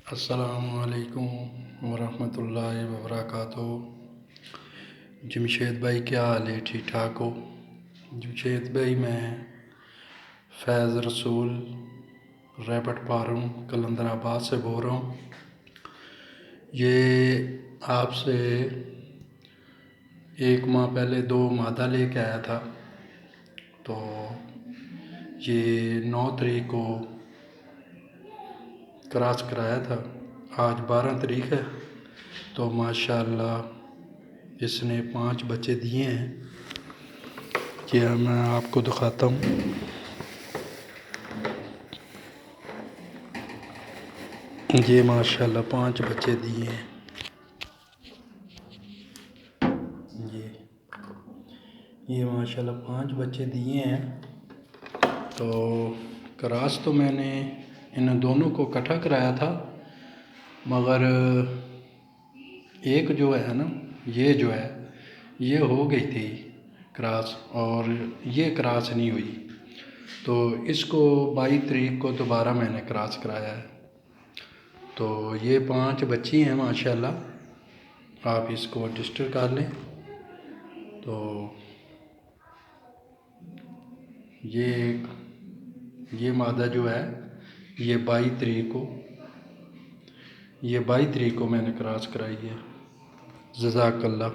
अस्सलामुअलैकुम वरहमतुल्लाहि वबरकातुहू। जमशेद भाई क्या हाल है, ठीक ठाक हो? जमशेद भाई मैं फैज़ रसूल रैबिट फार्म कलंदराबाद से बोल रहा हूँ। ये आपसे 1 माह पहले 2 मादा लेके आया था। तो ये 9 तारीख को क्रॉस कराया था। आज 12 तारीख है। तो माशाअल्लाह इसने 5 बच्चे दिए हैं। क्या मैं आपको दिखाता हूँ। ये माशाअल्लाह 5 बच्चे दिए हैं। ये माशाअल्लाह 5 बच्चे दिए हैं। तो क्रॉस तो मैंने इन दोनों को इकट्ठा कराया था, मगर एक जो है ना, ये जो है ये हो गई थी क्रॉस और ये क्रॉस नहीं हुई। तो इसको 22 तारीख को दोबारा मैंने क्रॉस कराया है। तो ये 5 बच्ची हैं माशाल्लाह। आप इसको रजिस्टर कर लें। तो ये मादा जो है ये 22 तारीख को मैंने क्रॉस कराई है। जज़ाकल्लाह।